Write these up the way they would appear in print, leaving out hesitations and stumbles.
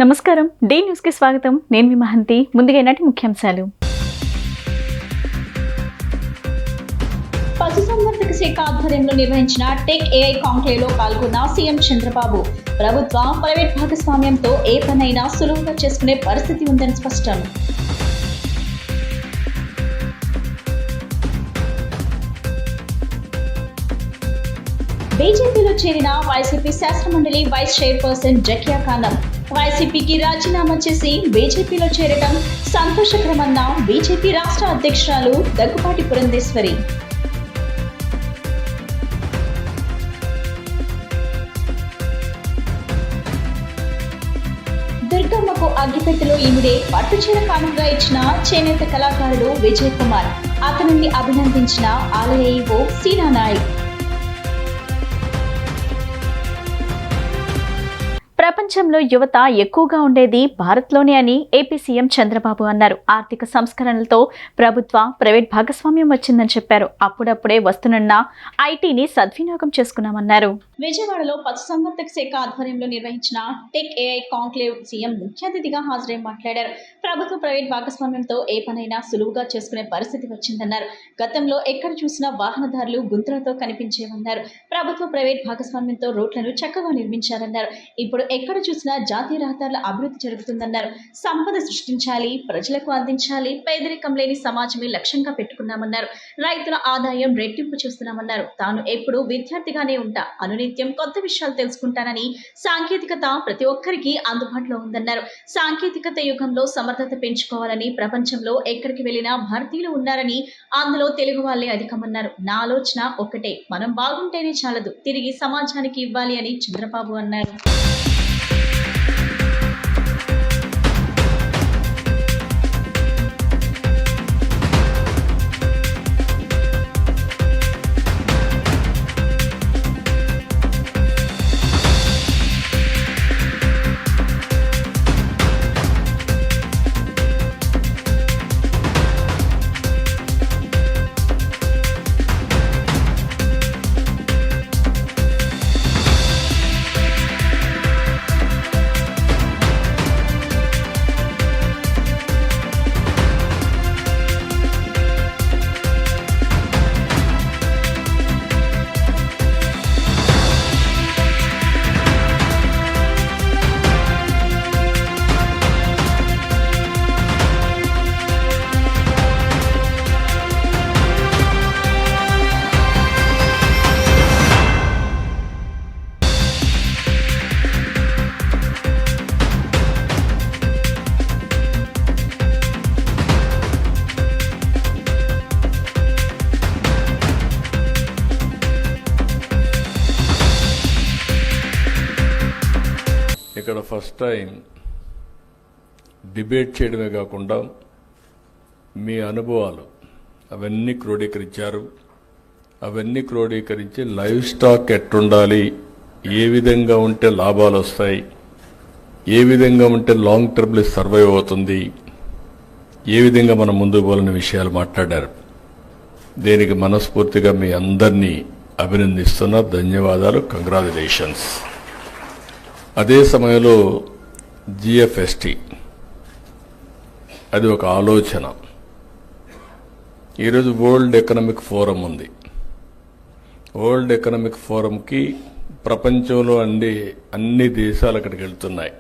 నమస్కారం. Day news కి స్వాగతం. నేను మీ మహంతి. ముందుగా నాటి ముఖ్యాంశాలు. పశుసంవర్ధక శాఖ ఆధ్వర్యంలో నిర్వహించిన టెక్ ఏఐ కాంక్లేవ్లో పాల్గొన్న సీఎం చంద్రబాబు ప్రభుత్వ ప్రైవేట్ భాగస్వామ్యంతో ఏ పనైనా సులువుగా చేసుకునే పరిస్థితి ఉందని స్పష్టం. బీజేపీలో చేరిన వైసీపీ శాసనమండలి వైస్ చైర్పర్సన్ జకియా ఖానం వైసీపీకి రాజీనామా చేసి బీజేపీలో చేరడం సంతోషకరమన్న బీజేపీ రాష్ట్ర అధ్యక్షురాలు దగ్గుపాటి పురంధేశ్వరి. దుర్గమ్మకు అగ్గిపెట్టెలో ఈమిడే పట్టుచీర కానుకగా ఇచ్చిన చేనేత కళాకారుడు విజయ్ కుమార్. అతనిని అభినందించిన ఆలయ ఈవో సీనా నాయక్. ప్రపంచంలో యువత ఎక్కువగా ఉండేది భారత్లోనే అని ఏపీ సీఎం చంద్రబాబు అన్నారు. ఆర్థిక సంస్కరణలతో ప్రభుత్వ ప్రైవేట్ భాగస్వామ్యం వచ్చిందని చెప్పారు. అప్పుడప్పుడే వస్తున్న ఐటీని సద్వినియోగం చేసుకున్నామన్నారు. విజయవాడలో పశుసంవర్ధక శాఖ ఆధ్వర్యంలో నిర్వహించిన టెక్ ఏఐ కాంక్లేవ్ సీఎం ముఖ్య అతిథిగా హాజరై మాట్లాడారు. ప్రభుత్వ ప్రైవేట్ భాగస్వామ్యంతో ఏ పనైనా సులువుగా చేసుకునే పరిస్థితి వచ్చిందన్నారు. గతంలో ఎక్కడ చూసినా వాహనదారులు గుంతలతో కనిపించేవన్నారు. ప్రభుత్వ ప్రైవేట్ భాగస్వామ్యంతో రోడ్లను చక్కగా నిర్మించారన్నారు. ఇప్పుడు ఎక్కడ చూసినా జాతీయ రహదారుల అభివృద్ధి జరుగుతుందన్నారు. సంపద సృష్టించాలి, ప్రజలకు అందించాలి, పేదరికం లేని సమాజమే లక్ష్యంగా పెట్టుకున్నామన్నారు. రైతుల ఆదాయం రెట్టింపు చేస్తున్నామన్నారు. తాను ఎప్పుడు విద్యార్థిగానే ఉంటా, అనునిత్యం కొత్త విషయాలు తెలుసుకుంటానని, సాంకేతికత ప్రతి ఒక్కరికి అందుబాటులో ఉందన్నారు. సాంకేతికత యుగంలో సమర్థత పెంచుకోవాలని, ప్రపంచంలో ఎక్కడికి వెళ్ళినా భారతీయులు ఉన్నారని, అందులో తెలుగు వాళ్ళే అధికమన్నారు. నా ఆలోచన ఒక్కటే, మనం బాగుంటేనే చాలదు, తిరిగి సమాజానికి ఇవ్వాలి అని చంద్రబాబు అన్నారు. ఇక్కడ ఫస్ట్ టైం డిబేట్ చేయడమే కాకుండా మీ అనుభవాలు అవన్నీ క్రోడీకరించారు. అవన్నీ క్రోడీకరించి లైవ్ స్టాక్ ఎట్టుండాలి, ఏ విధంగా ఉంటే లాభాలు వస్తాయి, ఏ విధంగా ఉంటే లాంగ్ టర్మ్లో సర్వైవ్ అవుతుంది, ఏ విధంగా మనం ముందుకు పోవాలనే విషయాలు మాట్లాడారు. దీనికి మనస్ఫూర్తిగా మీ అందరినీ అభినందిస్తున్నా. ధన్యవాదాలు, కంగ్రాచులేషన్స్. అదే సమయంలో జిఎఫ్ఎస్టి అది ఒక ఆలోచన. ఈరోజు వరల్డ్ ఎకనామిక్ ఫోరం ఉంది. వరల్డ్ ఎకనామిక్ ఫోరంకి ప్రపంచంలో అన్ని దేశాలు అక్కడికి వెళ్తున్నాయి.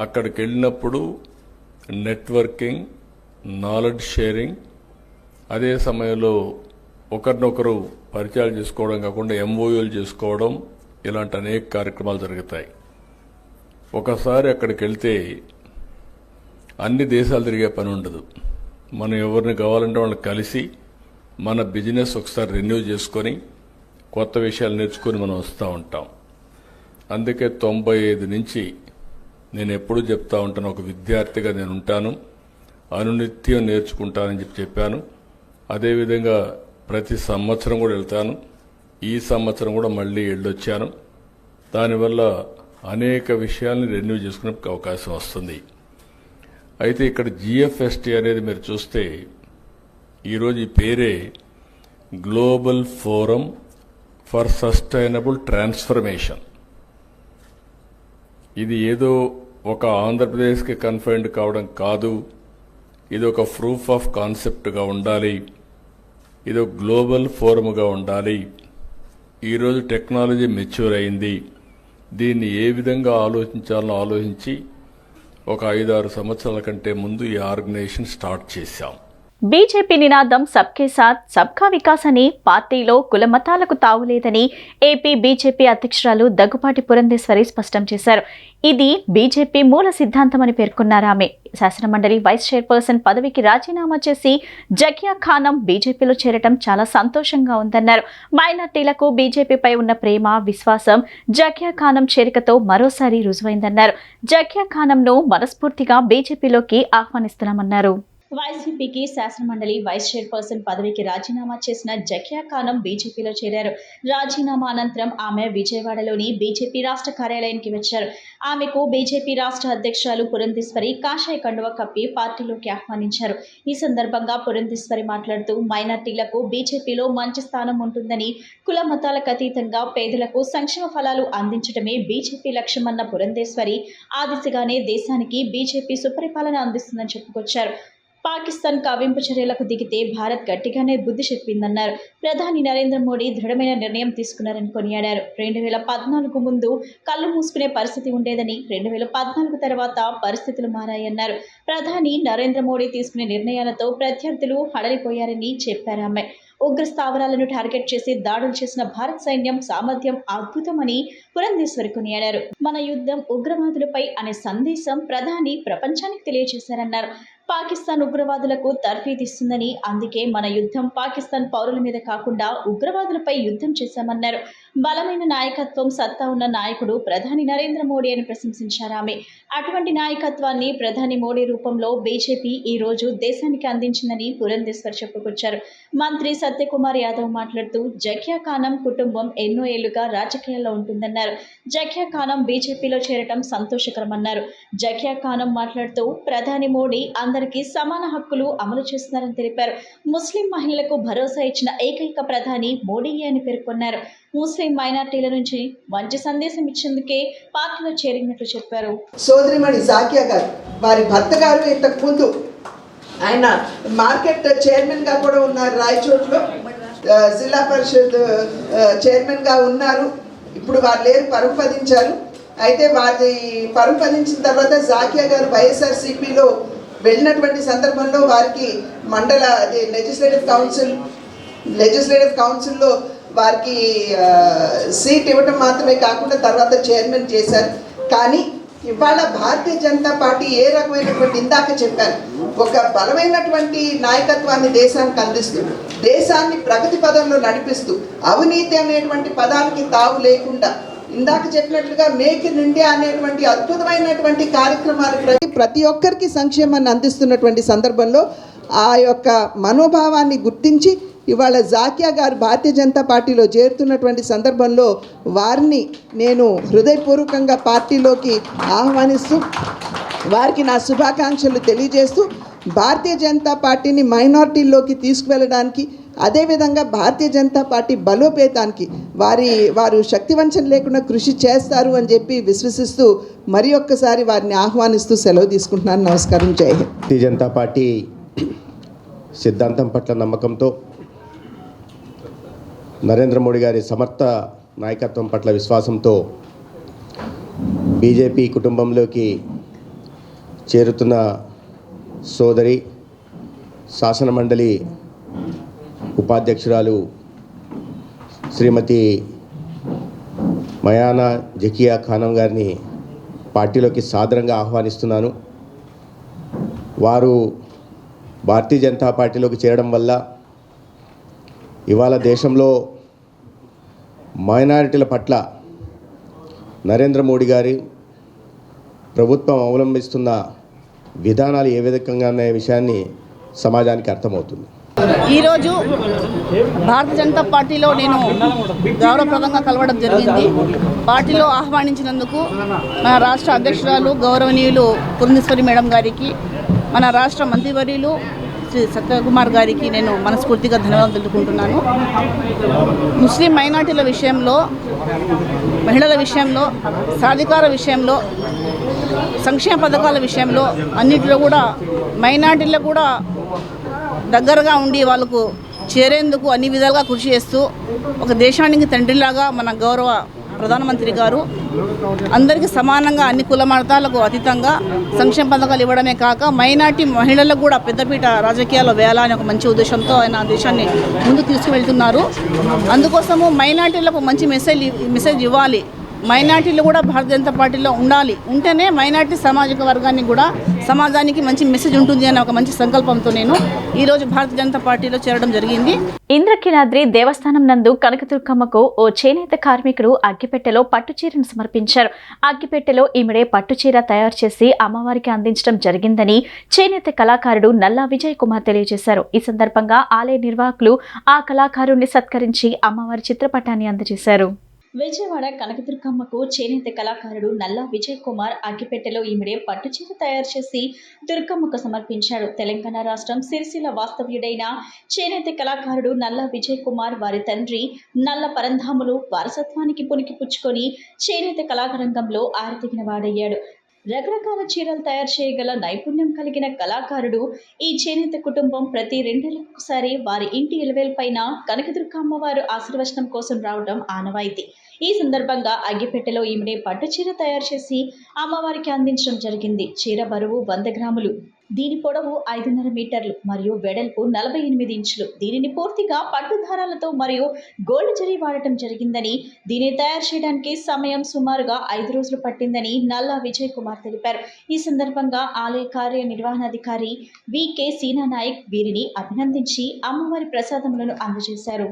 అక్కడికి వెళ్ళినప్పుడు నెట్వర్కింగ్, నాలెడ్జ్ షేరింగ్, అదే సమయంలో ఒకరినొకరు పరిచయాలు చేసుకోవడం కాకుండా ఎంఓయూలు చేసుకోవడం, ఇలాంటి అనేక కార్యక్రమాలు జరుగుతాయి. ఒకసారి అక్కడికి వెళ్తే అన్ని దేశాలు తిరిగే పని ఉండదు. మనం ఎవరిని కావాలంటే వాళ్ళని కలిసి మన బిజినెస్ ఒకసారి రెన్యూ చేసుకొని కొత్త విషయాలు నేర్చుకొని మనం వస్తూ ఉంటాం. అందుకే 95 నుంచి నేను ఎప్పుడూ చెప్తా ఉంటాను, ఒక విద్యార్థిగా నేను ఉంటాను, అనునిత్యం నేర్చుకుంటానని చెప్పాను. అదేవిధంగా ప్రతి సంవత్సరం కూడా వెళ్తాను. ఈ సంవత్సరం కూడా మళ్ళీ వెళ్ళొచ్చాను. దానివల్ల అనేక విషయాల్ని రెన్యూ చేసుకునే అవకాశం వస్తుంది. అయితే ఇక్కడ జిఎఫ్ఎస్టి అనేది మీరు చూస్తే ఈరోజు ఈ పేరే global forum for sustainable transformation. ఇది ఏదో ఒక ఆంధ్రప్రదేశ్కి కన్ఫైన్డ్ కావడం కాదు, ఇది ఒక ప్రూఫ్ ఆఫ్ కాన్సెప్ట్గా ఉండాలి, ఇది ఒక గ్లోబల్ ఫోరమ్గా ఉండాలి. ఈరోజు టెక్నాలజీ మెచ్యూర్ అయింది, దీన్ని ఏ విధంగా ఆలోచించాలో ఆలోచించి ఒక 5-6 సంవత్సరాల కంటే ముందు ఈ ఆర్గనైజేషన్ స్టార్ట్ చేశాం. బీజేపీ నినాదం సబ్కే సాత్ సబ్కా వికాస్ అని, పార్టీలో కులమతాలకు తావులేదని ఏపీ బీజేపీ అధ్యక్షురాలు దగ్గుపాటి పురంధేశ్వరి స్పష్టం చేశారు. ఇది బీజేపీ మూల సిద్ధాంతమని పేర్కొన్నారు ఆమె. శాసనమండలి వైస్ చైర్పర్సన్ పదవికి రాజీనామా చేసి జకియా ఖానం బీజేపీలో చేరటం చాలా సంతోషంగా ఉందన్నారు. మైనార్టీలకు బీజేపీపై ఉన్న ప్రేమ, విశ్వాసం జకియా ఖానం చేరికతో మరోసారి రుజువైందన్నారు. జకియా ఖానంను మనస్ఫూర్తిగా బీజేపీలోకి ఆహ్వానిస్తున్నామన్నారు. వైసీపీకి శాసనమండలి వైస్ చైర్పర్సన్ పదవికి రాజీనామా చేసిన జకియా ఖానం బీజేపీలో చేరారు. రాజీనామా అనంతరం ఆమె విజయవాడలోని బీజేపీ రాష్ట్ర కార్యాలయానికి వచ్చారు. ఆమెకు బీజేపీ రాష్ట్ర అధ్యక్షురాలు పురంధేశ్వరి కాషాయ కండువా కప్పి పార్టీలోకి ఆహ్వానించారు. ఈ సందర్భంగా పురంధేశ్వరి మాట్లాడుతూ మైనార్టీలకు బీజేపీలో మంచి స్థానం ఉంటుందని, కుల మతాలకు అతీతంగా పేదలకు సంక్షేమ ఫలాలు అందించడమే బీజేపీ లక్ష్యమన్న పురంధేశ్వరి ఆ దిశగానే దేశానికి బీజేపీ సుపరిపాలన అందిస్తుందని చెప్పుకొచ్చారు. పాకిస్తాన్ కవ్వింపు చర్యలకు దిగితే భారత్ గట్టిగానే బుద్ధి చెప్పిందన్నారు. ప్రధాని నరేంద్ర మోడీ దృఢమైన నిర్ణయం తీసుకున్నారని కొనియాడారు. 2014 ముందు కళ్ళు మూసుకునే పరిస్థితి ఉండేదని, 2014 తర్వాత పరిస్థితులు మారాయన్నారు. ప్రధాని నరేంద్ర మోడీ తీసుకునే నిర్ణయాలతో ప్రత్యర్థులు హడలిపోయారని చెప్పారు ఆమె. ఉగ్ర స్థావరాలను టార్గెట్ చేసి దాడులు చేసిన భారత్ సైన్యం సామర్థ్యం అద్భుతమని పురంధేశ్వరి కొనియాడారు. మన యుద్ధం ఉగ్రవాదులపై అనే సందేశం ప్రధాని ప్రపంచానికి తెలియజేశారన్నారు. పాకిస్తాన్ ఉగ్రవాదులకు తర్ఫీదిస్తుందని, అందుకే మన యుద్ధం పాకిస్తాన్ పౌరుల మీద కాకుండా ఉగ్రవాదులపై యుద్ధం చేశామన్నారు. బలమైన నాయకత్వం, సత్తా ఉన్న నాయకుడు ప్రధాని నరేంద్ర మోడీ అని ప్రశంసించారు ఆమె. అటువంటి నాయకత్వాన్ని ప్రధాని మోడీ రూపంలో బీజేపీ ఈ రోజు దేశానికి అందించిందని పురంధేశ్వర్ చెప్పుకొచ్చారు. మంత్రి సత్యకుమార్ యాదవ్ మాట్లాడుతూ జకియా ఖానం కుటుంబం ఎన్నో ఏళ్లుగా రాజకీయాల్లో ఉంటుందన్నారు. జకియా ఖానం బీజేపీలో చేరటం సంతోషకరమన్నారు. జకియా ఖానం మాట్లాడుతూ ప్రధాని మోడీ అందరికీ సమాన హక్కులు అమలు చేస్తున్నారని తెలిపారు. ముస్లిం మహిళలకు భరోసా ఇచ్చిన ఏకైక ప్రధాని మోడీయే అని పేర్కొన్నారు. ముస్లిం మైనార్టీల నుంచి మంచి సందేశం ఇచ్చేందుకే పార్టీలో చేరినట్లు చెప్పారు. సోదరిమణి జాకియా గారు, వారి భర్త గారు ఇంతకు ముందు ఆయన మార్కెట్ చైర్మన్ గా కూడా ఉన్నారు. రాయచోట్లో జిల్లా పరిషత్ చైర్మన్ గా ఉన్నారు. ఇప్పుడు వారు లేరు, పరంపదించారు. అయితే వారి పరంపదించిన తర్వాత జాకియా గారు వైఎస్ఆర్సీపీలో వెళ్ళినటువంటి సందర్భంలో వారికి మండల లెజిస్లేటివ్ కౌన్సిల్లో వారికి సీట్ ఇవ్వటం మాత్రమే కాకుండా తర్వాత చైర్మన్ చేశారు. కానీ ఇవాళ భారతీయ జనతా పార్టీ ఏ రకమైనటువంటి, ఇందాక చెప్పాను, ఒక బలమైనటువంటి నాయకత్వాన్ని దేశానికి అందిస్తూ, దేశాన్ని ప్రగతి పదంలో నడిపిస్తూ, అవినీతి అనేటువంటి పదానికి తావు లేకుండా, ఇందాక చెప్పినట్లుగా మేక్ ఇన్ ఇండియా అనేటువంటి అద్భుతమైనటువంటి కార్యక్రమాలు ప్రతి ఒక్కరికి సంక్షేమాన్ని అందిస్తున్నటువంటి సందర్భంలో ఆ యొక్క మనోభావాన్ని గుర్తించి ఇవాళ జాకియా గారు భారతీయ జనతా పార్టీలో చేరుతున్నటువంటి సందర్భంలో వారిని నేను హృదయపూర్వకంగా పార్టీలోకి ఆహ్వానిస్తూ వారికి నా శుభాకాంక్షలు తెలియజేస్తూ భారతీయ జనతా పార్టీని మైనారిటీల్లోకి తీసుకువెళ్ళడానికి, అదేవిధంగా భారతీయ జనతా పార్టీ బలోపేతానికి వారు శక్తివంచన లేకుండా కృషి చేస్తారు అని చెప్పి విశ్వసిస్తూ మరి ఒక్కసారి వారిని ఆహ్వానిస్తూ సెలవు తీసుకుంటున్నాను. నమస్కారం. జై హింద్. భారతీయ జనతా పార్టీ సిద్ధాంతం పట్ల నమ్మకంతో, నరేంద్ర మోడీ గారి సమర్థ నాయకత్వం పట్ల విశ్వాసంతో బీజేపీ కుటుంబంలోకి చేరుతున్న సోదరి శాసనమండలి ఉపాధ్యక్షురాలు శ్రీమతి మయానా జకియా ఖానం గారిని పార్టీలోకి సాదరంగా ఆహ్వానిస్తున్నాను. వారు భారతీయ జనతా పార్టీలోకి చేరడం వల్ల ఇవాళ దేశంలో మైనారిటీల పట్ల నరేంద్ర మోడీ గారి ప్రభుత్వం అవలంబిస్తున్న విధానాలు ఏ విధంగా అనే విషయాన్ని సమాజానికి అర్థమవుతుంది. ఈరోజు భారతీయ జనతా పార్టీలో నేను గౌరవప్రదంగా కలవడం జరిగింది. పార్టీలో ఆహ్వానించినందుకు మన రాష్ట్ర అధ్యక్షురాలు గౌరవనీయులు పురంధేశ్వరి మేడం గారికి, మన రాష్ట్ర మంత్రివర్యులు మంత్రి సత్యకుమార్ గారికి నేను మనస్ఫూర్తిగా ధన్యవాదాలు తెలుపుకుంటున్నాను. ముస్లిం మైనార్టీల విషయంలో, మహిళల విషయంలో, సాధికార విషయంలో, సంక్షేమ పథకాల విషయంలో అన్నింటిలో కూడా మైనార్టీలకు కూడా దగ్గరగా ఉండి వాళ్ళకు చేరేందుకు అన్ని విధాలుగా కృషి చేస్తూ ఒక దేశానికి తండ్రిలాగా మన గౌరవ ప్రధానమంత్రి గారు అందరికీ సమానంగా అన్ని కుల మతాలకు అతీతంగా సంక్షేమ పథకాలు ఇవ్వడమే కాక మైనార్టీ మహిళలకు కూడా పెద్దపీట రాజకీయాల్లో వేయాలని ఒక మంచి ఉద్దేశంతో ఆయన దేశాన్ని ముందుకు తీసుకువెళ్తున్నారు. అందుకోసము మైనార్టీలకు మంచి మెసేజ్ ఇవ్వాలి. మైనార్టీలు కూడా భారతీయ జనతా పార్టీలో ఉండాలి. ఉంటేనే మైనార్టీ సామాజిక వర్గానికి కూడా సమాజానికి మంచి మెసేజ్ ఉంటుంది అనే ఒక మంచి సంకల్పంతో నేను ఈరోజు భారతీయ జనతా పార్టీలో చేరడం జరిగింది. ఇంద్రకీలాద్రి దేవస్థానం నందు కనకదుర్గమ్మకు ఓ చేనేత కార్మికుడు అగ్గిపెట్టెలో పట్టుచీరను సమర్పించారు. అగ్గిపెట్టెలో ఈమెడే పట్టుచీర తయారు చేసి అమ్మవారికి అందించడం జరిగిందని చేనేత కళాకారుడు నల్లా విజయ్ కుమార్ తెలియజేశారు. ఈ సందర్భంగా ఆలయ నిర్వాహకులు ఆ కళాకారుడిని సత్కరించి అమ్మవారి చిత్రపటాన్ని అందజేశారు. విజయవాడ కనకదుర్గమ్మకు చేనేత కళాకారుడు నల్లా విజయ్ కుమార్ అగ్గిపెట్టెలో ఈమెడే పట్టుచీర తయారు చేసి దుర్గమ్మకు సమర్పించాడు. తెలంగాణ రాష్ట్రం సిరిసిల్ల వాస్తవ్యుడైన చేనేత కళాకారుడు నల్లా విజయ్ కుమార్ వారి తండ్రి నల్ల పరంధాములు వారసత్వానికి పునికి పుచ్చుకొని చేనేత కళారంగంలో ఆరితెగిన వాడయ్యాడు. రకరకాల చీరలు తయారు చేయగల నైపుణ్యం కలిగిన కళాకారుడు. ఈ చేనేత కుటుంబం ప్రతి 2 నెలలకొకసారి వారి ఇంటి ఇలవేల్పైన కనకదుర్గ అమ్మవారు ఆశీర్వచనం కోసం రావడం ఆనవాయితీ. ఈ సందర్భంగా అగ్గిపెట్టెలో ఈమెడే పట్టు చీర తయారు చేసి అమ్మవారికి అందించడం జరిగింది. చీర బరువు 100 గ్రాములు. దీని పొడవు 5.5 మీటర్లు మరియు వెడల్పు 48 ఇంచులు. దీనిని పూర్తిగా పట్టు దారాలతో మరియు గోల్డ్ జరీ వాడటం జరిగిందని, దీనిని తయారు చేయడానికి సమయం సుమారుగా 5 రోజులు పట్టిందని నల్లా విజయ్ కుమార్ తెలిపారు. ఈ సందర్భంగా ఆలయ కార్యనిర్వహణాధికారి వికే సీనా నాయక్ వీరిని అభినందించి అమ్మవారి ప్రసాదములను అందజేశారు.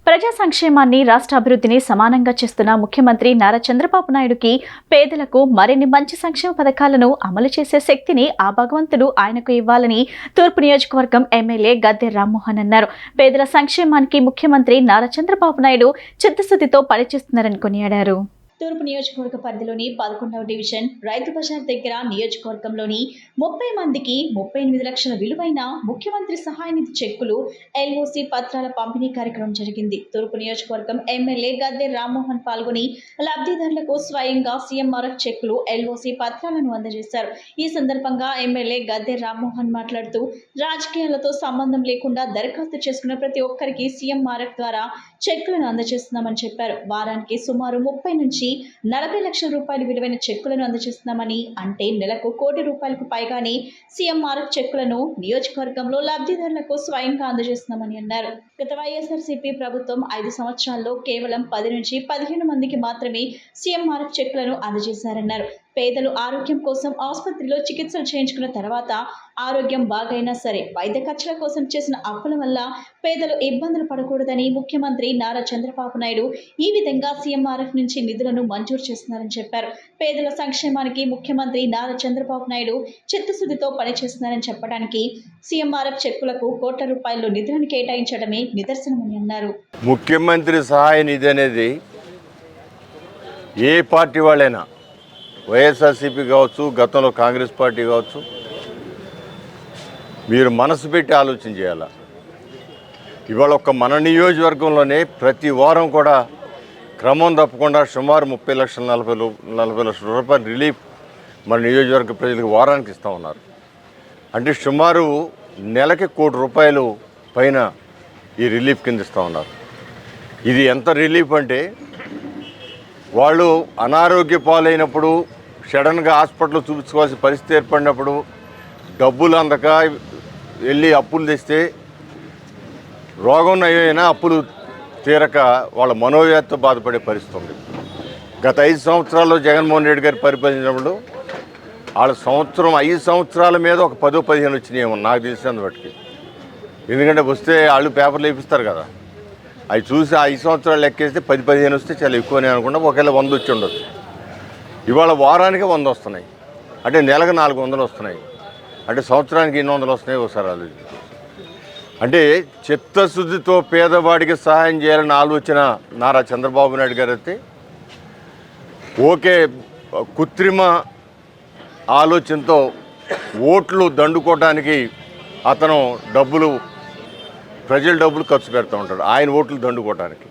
ప్రజా సంక్షేమాన్ని, రాష్ట్ర అభివృద్ధిని సమానంగా చేస్తున్న ముఖ్యమంత్రి నారా చంద్రబాబు నాయుడుకి పేదలకు మరిన్ని మంచి సంక్షేమ పథకాలను అమలు చేసే శక్తిని ఆ భగవంతుడు ఆయనకు ఇవ్వాలని తూర్పు నియోజకవర్గం ఎమ్మెల్యే గద్దె రామ్మోహన్ అన్నారు. పేదల సంక్షేమానికి ముఖ్యమంత్రి నారా చంద్రబాబు నాయుడు చిత్తశుద్ధితో పనిచేస్తున్నారని కొనియాడారు. తూర్పు నియోజకవర్గ పరిధిలోని 11వ డివిజన్ రైతు బజార్ దగ్గర నియోజకవర్గంలోని 30 మందికి 38 లక్షల విలువైన ముఖ్యమంత్రి సహాయ నిధి చెక్కులు, ఎల్ఓసి పత్రాల పంపిణీ కార్యక్రమం జరిగింది. తూర్పు నియోజకవర్గం ఎమ్మెల్యే గద్దె రామ్మోహన్ పాల్గొని లబ్ధిదారులకు స్వయంగా సీఎంఆర్ఎఫ్ చెక్కులు, ఎల్ఓసి పత్రాలను అందజేశారు. ఈ సందర్భంగా ఎమ్మెల్యే గద్దె రామ్మోహన్ మాట్లాడుతూ, రాజకీయాలతో సంబంధం లేకుండా దరఖాస్తు చేసుకున్న ప్రతి ఒక్కరికి సీఎంఆర్ఎఫ్ ద్వారా చెక్కులను అందజేస్తున్నామని చెప్పారు. వారానికి సుమారు 30 నుంచి 40 లక్షల రూపాయలు విలువైన చెక్కులను అందజేస్తున్నామని, అంటే నెలకు ₹1 కోటి పైగానే సీఎంఆర్ఎఫ్ చెక్కులను నియోజకవర్గంలో లబ్ధిదారులకు స్వయంగా అందజేస్తున్నామని అన్నారు. గత వైఎస్ఆర్సీపీ ప్రభుత్వం 5 సంవత్సరాల్లో కేవలం 10 నుంచి 15 మందికి మాత్రమే సీఎంఆర్ఎఫ్ చెక్కులను అందజేశారన్నారు. పేదలు ఆరోగ్యం కోసం ఆసుపత్రిలో చికిత్సలు చేయించుకున్న తర్వాత ఆరోగ్యం బాగైనా సరే వైద్య ఖర్చుల కోసం చేసిన అప్పుల వల్ల పేదలు ఇబ్బందులు పడకూడదని ముఖ్యమంత్రి నారా చంద్రబాబు నాయుడు ఈ విధంగా సీఎంఆర్ఎఫ్ నుంచి నిధులను మంజూరు చేస్తున్నారని చెప్పారు. పేదల సంక్షేమానికి ముఖ్యమంత్రి నారా చంద్రబాబు నాయుడు చిత్తశుద్ధితో పనిచేస్తున్నారని చెప్పడానికి సీఎంఆర్ఎఫ్ చెక్కులకు ₹1 కోట్ల నిధులను కేటాయించడమే నిదర్శనమని అన్నారు. ముఖ్యమంత్రి సహాయ నిధి అనేది ఏ పార్టీ వాళ్ళైనా, వైఎస్ఆర్సీపీ కావచ్చు, గతంలో కాంగ్రెస్ పార్టీ కావచ్చు, మీరు మనసు పెట్టి ఆలోచన చేయాలి. ఇవాళ మన నియోజకవర్గంలోనే ప్రతి వారం కూడా క్రమం తప్పకుండా సుమారు 30 లక్షల 40 లక్షల రూపాయల రిలీఫ్ మన నియోజకవర్గ ప్రజలకు వారానికి ఇస్తూ ఉన్నారు. అంటే సుమారు నెలకి ₹1 కోటి పైన ఈ రిలీఫ్ కింద ఇస్తూ ఉన్నారు. ఇది ఎంత రిలీఫ్ అంటే వాళ్ళు అనారోగ్య పాలైనప్పుడు సడన్గా హాస్పిటల్లో చూపించుకోవాల్సిన పరిస్థితి ఏర్పడినప్పుడు డబ్బులు అందక వెళ్ళి అప్పులు తెస్తే రోగం నయమైనా అప్పులు తీరక వాళ్ళ మనోవ్యాధితో బాధపడే పరిస్థితి ఉంది. గత 5 సంవత్సరాల్లో జగన్మోహన్ రెడ్డి గారు పరిపాలించినప్పుడు వాళ్ళ 5 సంవత్సరాల మీద ఒక 10-15 వచ్చినాయేమో నాకు తెలిసినంత బట్టి. ఎందుకంటే వస్తే వాళ్ళు పేపర్లు వేపిస్తారు కదా, అవి చూసి 5 సంవత్సరాలు లెక్కేస్తే 10-15 వస్తే చాలా ఎక్కువనే అనుకుంటా. ఒకవేళ 100 వచ్చి ఉండొచ్చు. ఇవాళ వారానికి 100 వస్తున్నాయి, అంటే నెలకు 400 వస్తున్నాయి, అంటే సంవత్సరానికి 800 వస్తున్నాయి. ఒకసారి ఆలోచించుకోవచ్చు. అంటే చిత్తశుద్ధితో పేదవాడికి సహాయం చేయాలని ఆలోచన నారా చంద్రబాబు నాయుడు గారు అయితే ఓకే, కృత్రిమ ఆలోచనతో ఓట్లు దండుకోవడానికి అతను ప్రజల డబ్బులు ఖర్చు పెడుతూ ఉంటాడు ఆయన ఓట్లు దండుకోవడానికి.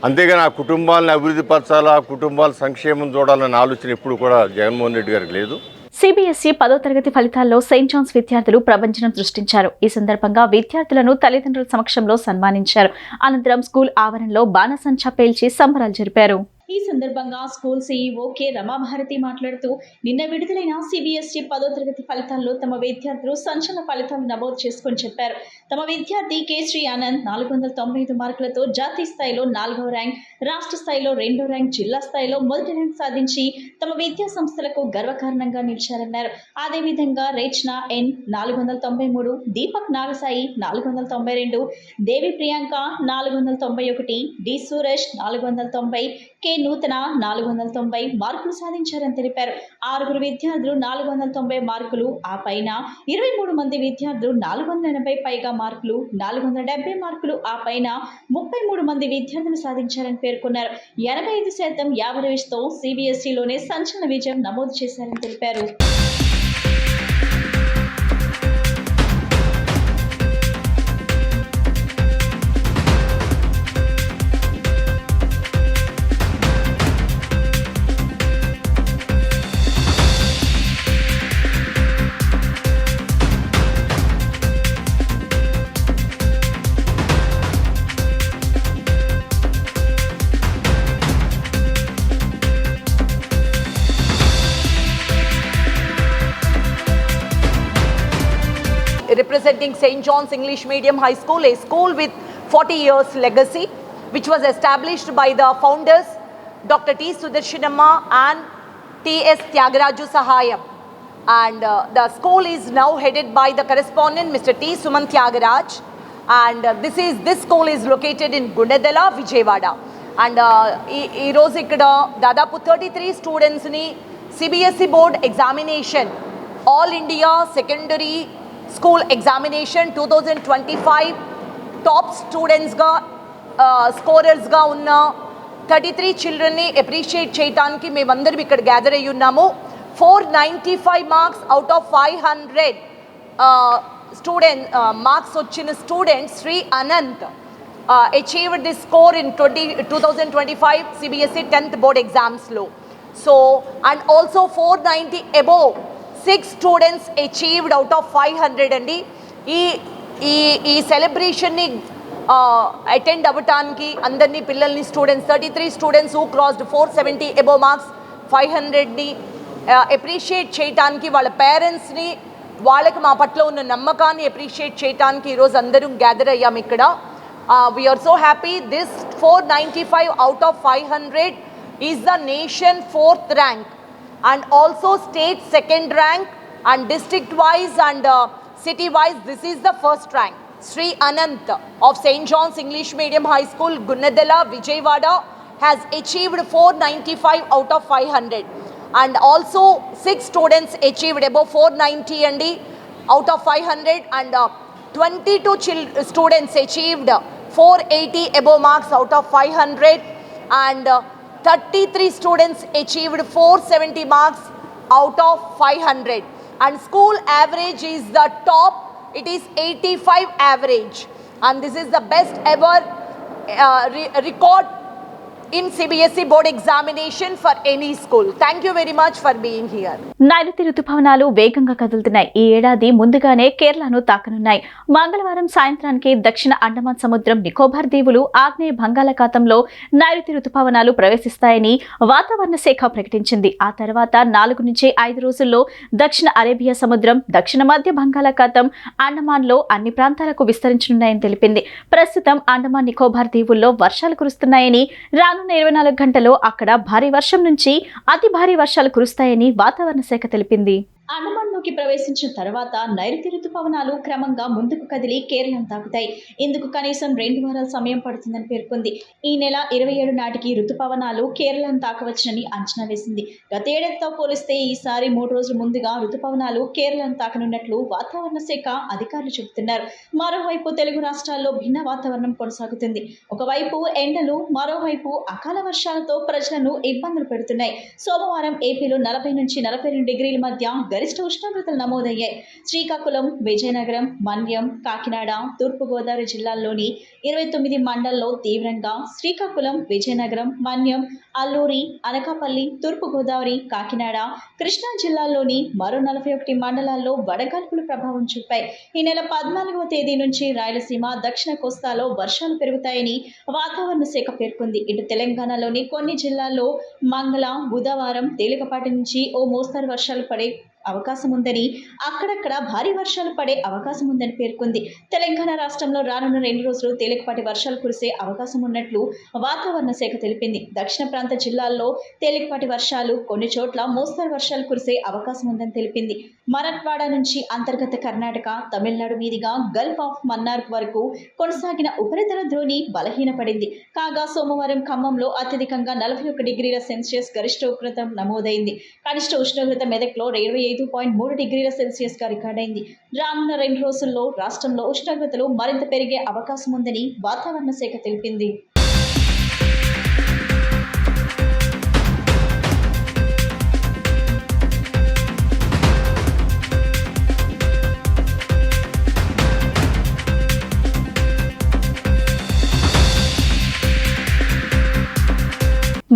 అంతేగాని ఆ కుటుంబాలను అభివృద్ధి పరచాలా, కుటుంబాల సంక్షేమం చూడాలనే ఆలోచన ఎప్పుడు కూడా జగన్మోహన్ రెడ్డి గారికి లేదు. సిబిఎస్ఈ 10వ తరగతి ఫలితాల్లో సెయింట్ జాన్స్ విద్యార్థులు ప్రభంజనం సృష్టించారు. ఈ సందర్భంగా విద్యార్థులను తల్లిదండ్రుల సమక్షంలో సన్మానించారు. అనంతరం స్కూల్ ఆవరణలో బాణసంచా పేల్చి సంబరాలు జరిపారు. ఈ సందర్భంగా స్కూల్ సీఈఓ కె రమాభారతి మాట్లాడుతూ నిన్న విడుదలైన సిబిఎస్ఈ 10వ తరగతి ఫలితాల్లో తమ విద్యార్థులు సంచలన ఫలితాలు నమోదు చేసుకుని చెప్పారు. తమ విద్యార్థి కేశ్రీ ఆనంద్ 495 మార్కులతో జాతీయ స్థాయిలో 4వ ర్యాంక్, రాష్ట్ర స్థాయిలో 2వ ర్యాంక్, జిల్లా స్థాయిలో మొదటి ర్యాంక్ సాధించి తమ విద్యా సంస్థలకు గర్వకారణంగా నిలిచారన్నారు. అదేవిధంగా రేచనా ఎన్ 493, దీపక్ నాగసాయి 492, దేవి ప్రియాంక 491, డి సూరజ్ 490, కె నూతన 490 మార్కులు సాధించారని తెలిపారు. 6 విద్యార్థులు 490 మార్కులు, ఆ పైన 23 మంది విద్యార్థులు 480 పైగా మార్కులు, 470 మార్కులు, ఆ పైన 33 మంది విద్యార్థులు సాధించారని పేర్కొన్నారు. 85% యావరేజ్తో సిబిఎస్ఈలోనే సంచలన విజయం నమోదు చేశారని తెలిపారు. Representing St. John's English Medium High School, a school with 40 years legacy, which was established by the founders Dr. T. Sudarshanamma and T.S. Tyagaraju Sahayam. And the school is now headed by the correspondent Mr. T. Suman Tyagaraj. And this school is located in Gunadala, Vijayawada. And ee roju ikkada dadapu 33 students ni CBSE board examination, all India secondary school examination 2025 top students ga scorers ga unna 33 children ni appreciate cheyadaniki memandaram ikkada gather ayi unnamu. 495 marks out of 500 student marks ochina student Sri Anant achieved this score in 2025 CBSE 10th board exams lo. So and also 490 above 6 students achieved out of 500 andi. ఈ సెలబ్రేషన్ని attend అవ్వటానికి అందరినీ పిల్లల్ని students 33 students who crossed 470 above marks 500ని appreciate చేయటానికి వాళ్ళ పేరెంట్స్ని వాళ్ళకి మా పట్ల ఉన్న నమ్మకాన్ని అప్రిషియేట్ చేయటానికి ఈరోజు అందరం గ్యాదర్ అయ్యాం ఇక్కడ. We are so happy. This 495 out of 500 is the nation 4th rank and also state 2nd rank, and district wise and city wise this is the 1st rank. Sri Anant of St. John's English Medium High School, Gunadala, Vijayawada has achieved 495 out of 500, and also 6 students achieved above 490 and out of 500, and 22 students achieved 480 above marks out of 500, and 33 students achieved 470 marks out of 500, and school average is the top, it is 85 average, and this is the best ever record in CBSE board examination for any school. Thank you very much for being here. నైరుతి రుతుపవనాలు వేగంగా కదులుతున్నాయి. ఈ ఏడాది ముందుగానే కేరళను తాకనున్నాయి. మంగళవారం సాయంత్రానికి దక్షిణ అండమాన్ సముద్రం, నికోబార్ దీవులు, ఆగ్నేయ బంగాళాఖాతంలో నైరుతి రుతుపవనాలు ప్రవేశిస్తాయని వాతావరణ శాఖ ప్రకటించింది. ఆ తర్వాత 4 నుంచి 5 రోజుల్లో దక్షిణ అరేబియా సముద్రం, దక్షిణ మధ్య బంగాళాఖాతం, అండమాన్లో అన్ని ప్రాంతాలకు విస్తరించనున్నాయని తెలిపింది. ప్రస్తుతం అండమాన్ నికోబార్ దీవుల్లో వర్షాలు కురుస్తున్నాయని, రానున్న 24 గంటల్లో అక్కడ భారీ వర్షం నుంచి అతి భారీ వర్షాలు కురుస్తాయని వాతావరణ శాఖ తెలిపింది. అండమాన్లోకి ప్రవేశించిన తర్వాత నైరుతి రుతుపవనాలు క్రమంగా ముందుకు కదిలి కేరళను తాకుతాయి. ఇందుకు కనీసం 2 వారాల సమయం పడుతుందని పేర్కొంది. ఈ నెల 27 నాటికి రుతుపవనాలు కేరళను తాకవచ్చునని అంచనా వేసింది. గత ఏడాదితో పోలిస్తే ఈసారి 3 రోజులు ముందుగా రుతుపవనాలు కేరళను తాకనున్నట్లు వాతావరణ శాఖ అధికారులు చెబుతున్నారు. మరోవైపు తెలుగు రాష్ట్రాల్లో భిన్న వాతావరణం కొనసాగుతుంది. ఒకవైపు ఎండలు, మరోవైపు అకాల వర్షాలతో ప్రజలను ఇబ్బందులు పెడుతున్నాయి. సోమవారం ఏపీలో 40 నుంచి 42 డిగ్రీల మధ్య గరిష్ట ఉష్ణోగ్రతలు నమోదయ్యాయి. శ్రీకాకుళం, విజయనగరం, మన్యం, కాకినాడ, తూర్పుగోదావరి జిల్లాల్లోని 29 మండలాల్లో తీవ్రంగా, శ్రీకాకుళం, విజయనగరం, మన్యం, అల్లూరి, అనకాపల్లి, తూర్పుగోదావరి, కాకినాడ, కృష్ణా జిల్లాల్లోని మరో 41 మండలాల్లో వడగాల్పులు ప్రభావం చూపాయి. ఈ నెల 14వ తేదీ నుంచి రాయలసీమ, దక్షిణ కోస్తాలో వర్షాలు పెరుగుతాయని వాతావరణ శాఖ పేర్కొంది. ఇటు తెలంగాణలోని కొన్ని జిల్లాల్లో మంగళ, బుధవారం తేలికపాటి నుంచి ఓ మోస్తరు వర్షాలు పడే అవకాశం ఉందని, అక్కడక్కడ భారీ వర్షాలు పడే అవకాశం ఉందని పేర్కొంది. తెలంగాణ రాష్ట్రంలో రానున్న 2 రోజులు తేలికపాటి వర్షాలు కురిసే అవకాశం ఉన్నట్లు వాతావరణ శాఖ తెలిపింది. దక్షిణ ప్రాంత జిల్లాల్లో తేలికపాటి వర్షాలు, కొన్ని చోట్ల మోస్తరు వర్షాలు కురిసే అవకాశం ఉందని తెలిపింది. మరాఠ్వాడ నుంచి అంతర్గత కర్ణాటక, తమిళనాడు మీదుగా గల్ఫ్ ఆఫ్ మన్నార్ వరకు కొనసాగిన ఉపరితల ద్రోణి బలహీనపడింది. కాగా సోమవారం ఖమ్మంలో అత్యధికంగా 41 డిగ్రీల సెల్సియస్ గరిష్ట ఉష్ణోగ్రత నమోదైంది. కనిష్ట ఉష్ణోగ్రత మెదక్లో 25.3 డిగ్రీల సెల్సియస్ గా రికార్డైంది. రానున్న 2 రోజుల్లో రాష్ట్రంలో ఉష్ణోగ్రతలు మరింత పెరిగే అవకాశం ఉందని వాతావరణ శాఖ తెలిపింది.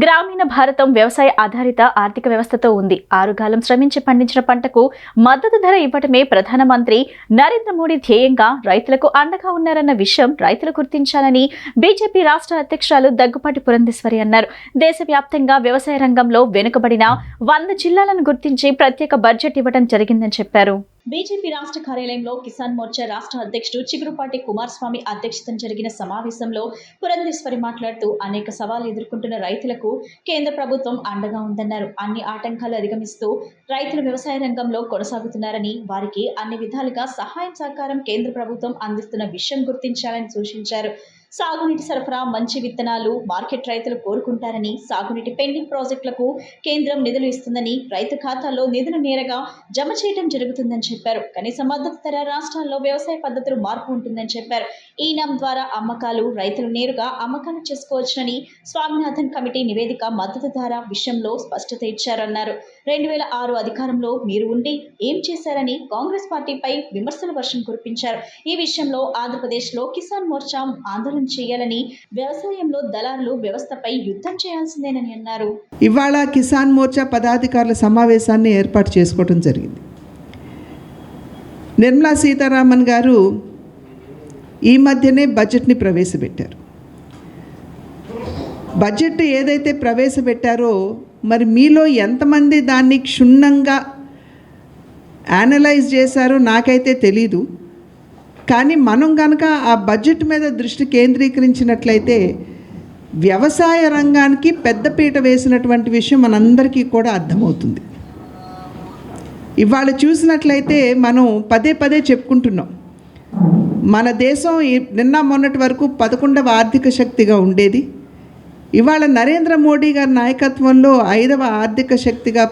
గ్రామీణ భారతం వ్యవసాయ ఆధారిత ఆర్థిక వ్యవస్థతో ఉంది. ఆరుగాలం శ్రమించి పండించిన పంటకు మద్దతు ధర ఇవ్వటమే ప్రధానమంత్రి నరేంద్ర మోడీ ధ్యేయంగా రైతులకు అండగా ఉన్నారన్న విషయం రైతులు గుర్తించాలని బీజేపీ రాష్ట్ర అధ్యక్షురాలు దగ్గుపాటి పురంధేశ్వరి అన్నారు. దేశవ్యాప్తంగా వ్యవసాయ రంగంలో వెనుకబడిన 100 జిల్లాలను గుర్తించి ప్రత్యేక బడ్జెట్ ఇవ్వడం జరిగిందని చెప్పారు. బీజేపీ రాష్ట్ర కార్యాలయంలో కిసాన్ మోర్చా రాష్ట్ర అధ్యక్షుడు చిగురుపాటి కుమారస్వామి అధ్యక్షతన జరిగిన సమావేశంలో పురంధేశ్వరి మాట్లాడుతూ అనేక సవాళ్లు ఎదుర్కొంటున్న రైతులకు కేంద్ర ప్రభుత్వం అండగా ఉందన్నారు. అన్ని ఆటంకాలు అధిగమిస్తూ రైతులు వ్యవసాయ రంగంలో కొనసాగుతున్నారని, వారికి అన్ని విధాలుగా సహాయం సహకారం కేంద్ర ప్రభుత్వం అందిస్తున్న విషయం గుర్తించాలని సూచించారు. సాగునీటి సరఫరా, మంచి విత్తనాలు మార్కెట్ రైతులు కోరుకుంటారని, సాగునీటి పెండింగ్ ప్రాజెక్టులకు కేంద్రం నిధులు ఇస్తుందని, రైతు ఖాతాల్లో నిధులు నేరుగా జమ చేయడం జరుగుతుందని చెప్పారు. కనీస మద్దతు ధర రాష్ట్రాల్లో వ్యవసాయ పద్ధతులు మార్పు ఉంటుందని చెప్పారు. ఈ నామ్ ద్వారా అమ్మకాలు, రైతులు నేరుగా అమ్మకాలు చేసుకోవచ్చునని స్వామినాథన్ కమిటీ నివేదిక మద్దతు ధర విషయంలో స్పష్టత ఇచ్చారన్నారు. 2006 అధికారంలో మీరు ఉండి ఏం చేశారని కాంగ్రెస్ పార్టీపై విమర్శల వర్షం కురిపించారు. ఈ విషయంలో ఆంధ్రప్రదేశ్లో కిసాన్ మోర్చా ఆందోళన చేయాలని, వ్యవసాయంలో దళారులు వ్యవస్థపై యుద్ధం చేయాల్సిందేనని అన్నారు. ఇవాళ కిసాన్ మోర్చా పదాధికారుల సమావేశాన్ని ఏర్పాటు చేసుకోవడం జరిగింది. నిర్మలా సీతారామన్ గారు ఈ మధ్యనే బడ్జెట్ని ప్రవేశపెట్టారు. బడ్జెట్ ఏదైతే ప్రవేశపెట్టారో మరి మీలో ఎంతమంది దాన్ని క్షుణ్ణంగా అనలైజ్ చేశారో నాకైతే తెలీదు. కానీ మనం కనుక ఆ బడ్జెట్ మీద దృష్టి కేంద్రీకరించినట్లయితే వ్యవసాయ రంగానికి పెద్దపీట వేసినటువంటి విషయం మనందరికీ కూడా అర్థమవుతుంది. ఇవాళ చూసినట్లయితే మనం పదే పదే చెప్పుకుంటున్నాం, మన దేశం నిన్న మొన్నటి వరకు 11వ ఆర్థిక శక్తిగా ఉండేది. ఇవాళ నరేంద్ర మోడీ గారి నాయకత్వంలో 5వ ఆర్థిక శక్తిగా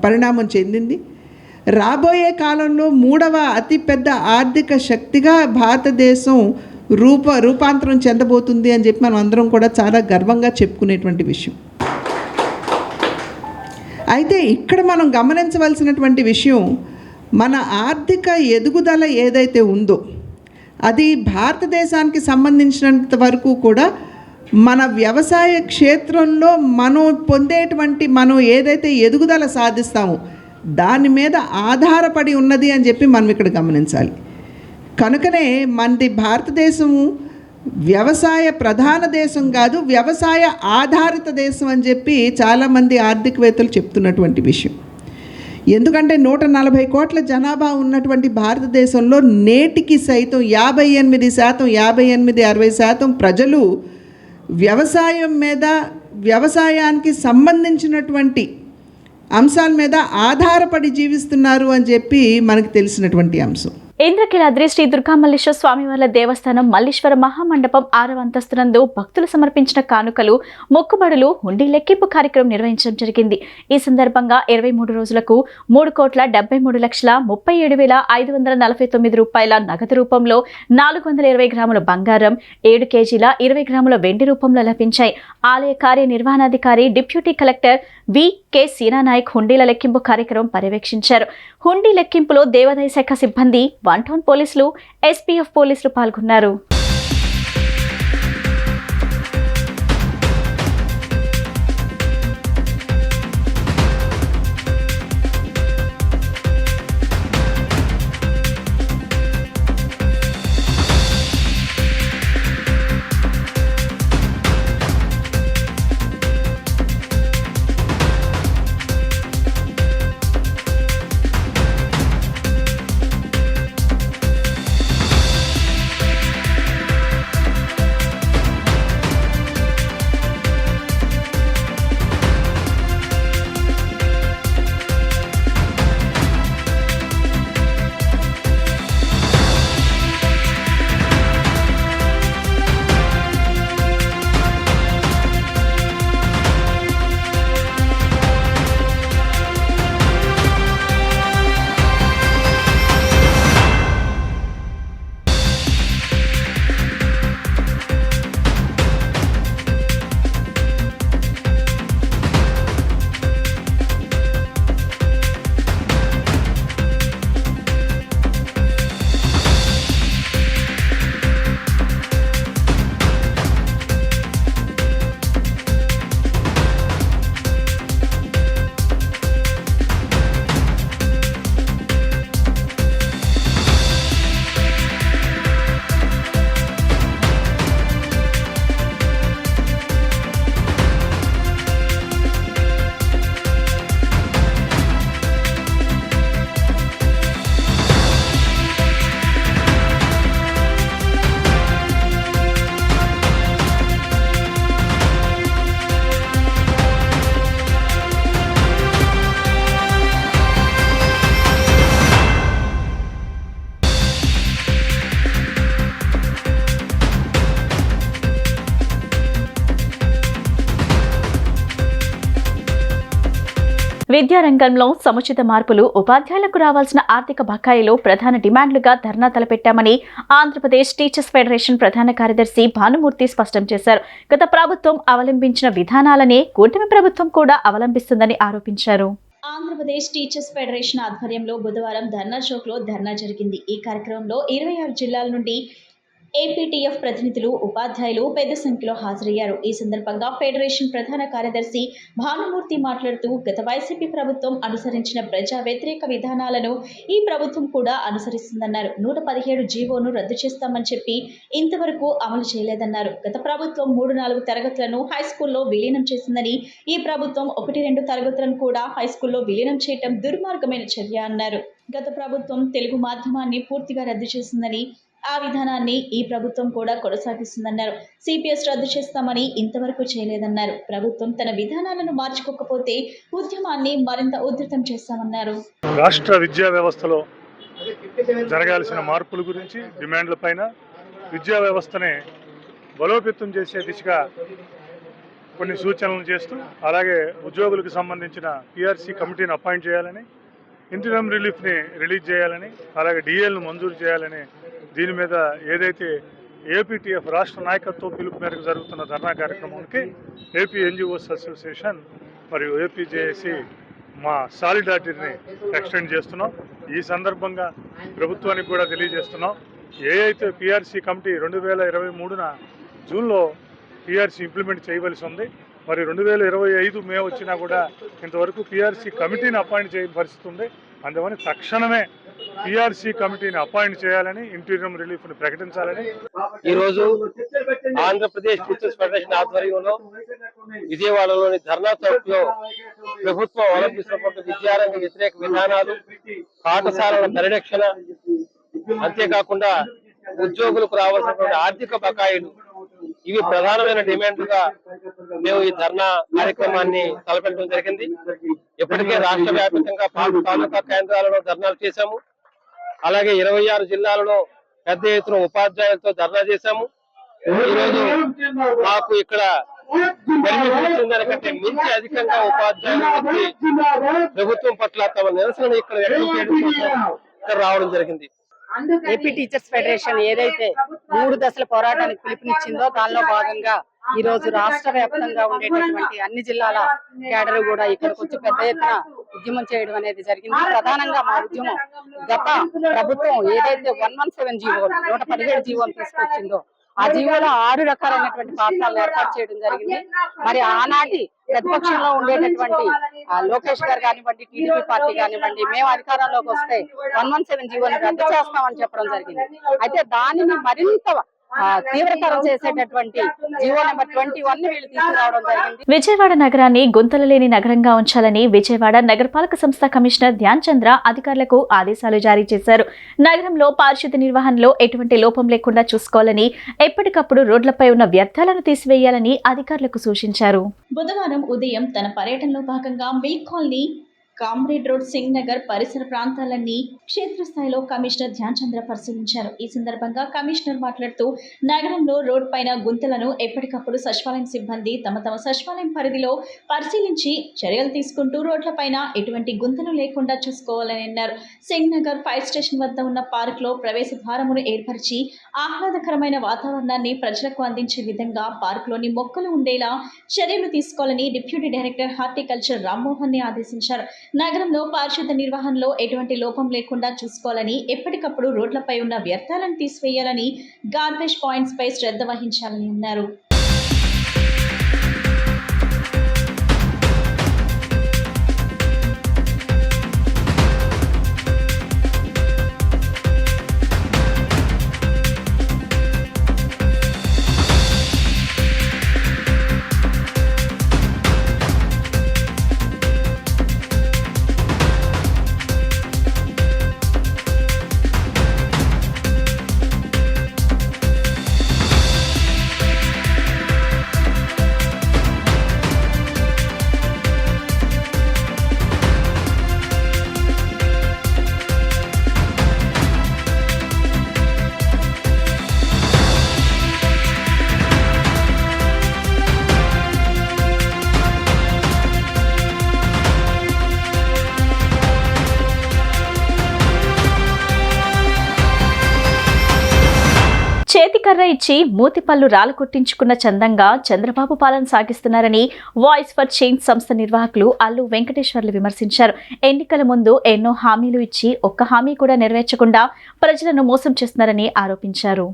పరిణామం చెందింది. రాబోయే కాలంలో 3వ అతిపెద్ద ఆర్థిక శక్తిగా భారతదేశం రూపాంతరం చెందబోతుంది అని చెప్పి మనం అందరం కూడా చాలా గర్వంగా చెప్పుకునేటువంటి విషయం. అయితే ఇక్కడ మనం గమనించవలసినటువంటి విషయం, మన ఆర్థిక ఎదుగుదల ఏదైతే ఉందో అది భారతదేశానికి సంబంధించినంత వరకు కూడా మన వ్యవసాయ క్షేత్రంలో మనం ఏదైతే ఎదుగుదల సాధిస్తామో దాని మీద ఆధారపడి ఉన్నది అని చెప్పి మనం ఇక్కడ గమనించాలి. కనుకనే మనది భారతదేశము వ్యవసాయ ప్రధాన దేశం కాదు, వ్యవసాయ ఆధారిత దేశం అని చెప్పి చాలామంది ఆర్థికవేత్తలు చెప్తున్నటువంటి విషయం. ఎందుకంటే 140 కోట్ల జనాభా ఉన్నటువంటి భారతదేశంలో నేటికి సైతం 58-60% ప్రజలు వ్యవసాయం మీద, వ్యవసాయానికి సంబంధించినటువంటి అంశాల మీద ఆధారపడి జీవిస్తున్నారు అని చెప్పి మనకు తెలిసినటువంటి అంశం. ఇంద్రకీలాద్రి శ్రీ దుర్గామల్లేశ్వర స్వామివార్ల దేవస్థానం మల్లీశ్వర మహామండపం 6వ అంతస్తునందు భక్తులు సమర్పించిన కానుకలు, మొక్కుబడులు, హుండీ లెక్కింపు కార్యక్రమం నిర్వహించడం జరిగింది. ఈ సందర్భంగా 23 రోజులకు 3,73,37,549 రూపాయల నగదు రూపంలో 420 గ్రాముల బంగారం, 7 కేజీల 20 గ్రాముల వెండి రూపంలో లభించాయి. ఆలయ కార్యనిర్వహణాధికారి డిప్యూటీ కలెక్టర్ వి.కె. సీనానాయక్ హుండీల లెక్కింపు కార్యక్రమం పర్యవేక్షించారు. హుండీ లెక్కింపులో దేవాదాయ శాఖ సిబ్బంది, 1 టౌన్ పోలీసులు, ఎస్పీఎఫ్ పోలీసులు పాల్గొన్నారు. విద్యారంగంలో సముచిత మార్పులు, ఉపాధ్యాయులకు రావాల్సిన ఆర్థిక బకాయిలు ప్రధాన డిమాండ్లుగా ధర్నా తలపెట్టామని ఆంధ్రప్రదేశ్ టీచర్స్ ఫెడరేషన్ ప్రధాన కార్యదర్శి భానుమూర్తి స్పష్టం చేశారు. గత ప్రభుత్వం అవలంబించిన విధానాలనే కూటమి ప్రభుత్వం కూడా అవలంబిస్తుందని ఆరోపించారు. ఆంధ్రప్రదేశ్ టీచర్స్ ఫెడరేషన్ ఆధ్వర్యంలో బుధవారం ధర్నా చౌక్లో ధర్నా జరిగింది. ఈ కార్యక్రమంలో 26 జిల్లాల నుండి ఏపీటీఎఫ్ ప్రతినిధులు, ఉపాధ్యాయులు పెద్ద సంఖ్యలో హాజరయ్యారు. ఈ సందర్భంగా ఫెడరేషన్ ప్రధాన కార్యదర్శి భానుమూర్తి మాట్లాడుతూ, గత వైసీపీ ప్రభుత్వం అనుసరించిన ప్రజా వ్యతిరేక విధానాలను ఈ ప్రభుత్వం కూడా అనుసరిస్తుందన్నారు. 117 జీవోను రద్దు చేస్తామని చెప్పి ఇంతవరకు అమలు చేయలేదన్నారు. గత ప్రభుత్వం 3-4 తరగతులను హైస్కూల్లో విలీనం చేసిందని, ఈ ప్రభుత్వం 1-2 తరగతులను కూడా హైస్కూల్లో విలీనం చేయటం దుర్మార్గమైన చర్య అన్నారు. గత ప్రభుత్వం తెలుగు మాధ్యమాన్ని పూర్తిగా రద్దు చేసిందని, ఆ విధానాన్ని ఈ ప్రభుత్వం కూడా కొనసాగిస్తుందన్నారు. సిపిఎస్ రద్దు చేస్తామని ఇంతవరకు చేయలేదన్నారు. ప్రభుత్వం తన విధానాలను మార్చుకోకపోతే ఉద్యమాన్ని మరింత ఉధృతం చేస్తామన్నారు. రాష్ట్ర విద్యా వ్యవస్థలో జరగాల్సిన మార్పుల గురించి, డిమాండ్ల పైన, విద్యా వ్యవస్థని బలోపేతం చేసే దిశగా కొన్ని సూచనలు చేస్తూ, అలాగే ఉద్యోగులకు సంబంధించిన పిఆర్సీ కమిటీని అపాయింట్ చేయాలని, ఇంటరిమ్ రిలీఫ్ని రిలీజ్ చేయాలని, అలాగే డిఏలను మంజూరు చేయాలని, దీని మీద ఏదైతే ఏపీటీఎఫ్ రాష్ట్ర నాయకత్వం పిలుపు మేరకు జరుగుతున్న ధర్నా కార్యక్రమానికి ఏపీ ఎన్జిఓస్ అసోసియేషన్ మరియు ఏపీజేఏసీ మా సాలిడారిటీని ఎక్స్టెండ్ చేస్తున్నాం. ఈ సందర్భంగా ప్రభుత్వానికి కూడా తెలియజేస్తున్నాం, ఏ అయితే పిఆర్సీ కమిటీ 2023 జూన్లో పిఆర్సీ ఇంప్లిమెంట్ చేయవలసి ఉంది. మరి 2025 మే వచ్చినా కూడా ఇంతవరకు పిఆర్సీ కమిటీని అపాయింట్ చేయని పరిస్థితి ఉంది. అందువల్ల తక్షణమే పిఆర్సీ కమిటీని అపాయింట్ చేయాలని, ఇంటీరియం రిలీఫ్ని ప్రకటించాలని ఈరోజు ఆంధ్రప్రదేశ్ టీచర్స్ ఫెడరేషన్ ఆధ్వర్యంలో విజయవాడలోని ధర్నా చౌక్ లో ప్రభుత్వం అవలంబిస్తున్న విద్యారంగ వ్యతిరేక విధానాలు, పాఠశాలల పరిరక్షణ, అంతేకాకుండా ఉద్యోగులకు రావాల్సినటువంటి ఆర్థిక బకాయిలు, ఇవి ప్రధానమైన డిమాండ్లుగా మేము ఈ ధర్నా కార్యక్రమాన్ని తలపెట్టడం జరిగింది. ఇప్పటికే రాష్ట్ర వ్యాప్తంగా తాలూకా కేంద్రాలలో ధర్నాలు చేశాము. అలాగే 26 జిల్లాలలో పెద్ద ఎత్తున ఉపాధ్యాయులతో ధర్నా చేశాము. ఈరోజు మాకు ఇక్కడ దానికంటే మించి అధికంగా ఉపాధ్యాయులు వచ్చి ప్రభుత్వం పట్ల తమ నిరసన ఇక్కడ వ్యక్తం చేయడం కోసం ఇక్కడ రావడం జరిగింది. ఏపీ టీచర్స్ ఫెడరేషన్ ఏదైతే 3 దశల పోరాటానికి పిలుపునిచ్చిందో దానిలో భాగంగా ఈ రోజు రాష్ట్ర వ్యాప్తంగా ఉండేటటువంటి అన్ని జిల్లాల కేడర్ కూడా ఇక్కడికి వచ్చి పెద్ద ఎత్తున ఉద్యమం చేయడం అనేది జరిగింది. ప్రధానంగా మా ఉద్యమం గత ప్రభుత్వం ఏదైతే 117 జీవో 117 జీవోను తీసుకొచ్చిందో ఆ జీవోలో 6 రకాలైనటువంటి పాఠశాలను ఏర్పాటు చేయడం జరిగింది. మరి ఆనాటి ప్రతిపక్షంలో ఉండేటటువంటి లోకేష్ గారు కానివ్వండి, టీడీపీ పార్టీ కానివ్వండి, మేము అధికారంలోకి వస్తే 117 జీవోని రద్దు చేస్తామని చెప్పడం జరిగింది. అయితే దానిని మరింత తీవ్రతరం చేసేటటువంటి జీవో నెంబర్ 21 వీళ్ళు తీసుకురావడం జరిగింది. విజయవాడ నగరాన్ని గుంతలు లేని నగరంగా ఉంచాలని విజయవాడ నగరపాలక సంస్థ కమిషనర్ ధ్యాన్ చంద్ర అధికారులకు ఆదేశాలు జారీ చేశారు. నగరంలో పారిశుద్ధ్య నిర్వహణలో ఎటువంటి లోపం లేకుండా చూసుకోవాలని, ఎప్పటికప్పుడు రోడ్లపై ఉన్న వ్యర్థాలను తీసివేయాలని అధికారులకు సూచించారు. బుధవారం ఉదయం తన పర్యటనలో భాగంగా milk colony, comrade road, Singh Nagar పరిసర ప్రాంతాలన్నీ క్షేత్రస్థాయిలో కమిషనర్ ధ్యాన్ చంద్ర పరిశీలించారు. ఈ సందర్భంగా కమిషనర్ మాట్లాడుతూ నగరంలో రోడ్ పైన గుంతలను ఎప్పటికప్పుడు సచివాలయం సిబ్బంది తమ సచివాలయం పరిధిలో పరిశీలించి చర్యలు తీసుకుంటూ రోడ్లపైన ఎటువంటి గుంతలు లేకుండా చూసుకోవాలని అన్నారు. సింగ్ నగర్ ఫైర్ స్టేషన్ వద్ద ఉన్న పార్క్ లో ప్రవేశ ద్వారమును ఏర్పరిచి ఆహ్లాదకరమైన వాతావరణాన్ని ప్రజలకు అందించే విధంగా పార్క్ లోని మొక్కలు ఉండేలా చర్యలు తీసుకోవాలని డిప్యూటీ డైరెక్టర్ హార్టికల్చర్ రామ్మోహన్ ని ఆదేశించారు. నగరంలో పారిశుద్ధ్య నిర్వహణలో ఎటువంటి లోపం లేకుండా చూసుకోవాలని, ఎప్పటికప్పుడు రోడ్లపై ఉన్న వ్యర్థాలను తీసివేయాలని, గార్బేజ్ పాయింట్స్ పై శ్రద్ధ వహించాలని అన్నారు. చేతికర్ర ఇచ్చి మూతిపళ్ళు రాలకొట్టించుకున్న చందంగా చంద్రబాబు పాలన సాగిస్తున్నారని వాయిస్ ఫర్ చేంజ్ సంస్థ నిర్వాహకులు అల్లు వెంకటేశ్వర్లు విమర్శించారు. ఎన్నికల ముందు ఎన్నో హామీలు ఇచ్చి ఒక్క హామీ కూడా నెరవేర్చకుండా ప్రజలను మోసం చేస్తున్నారని ఆరోపించారు.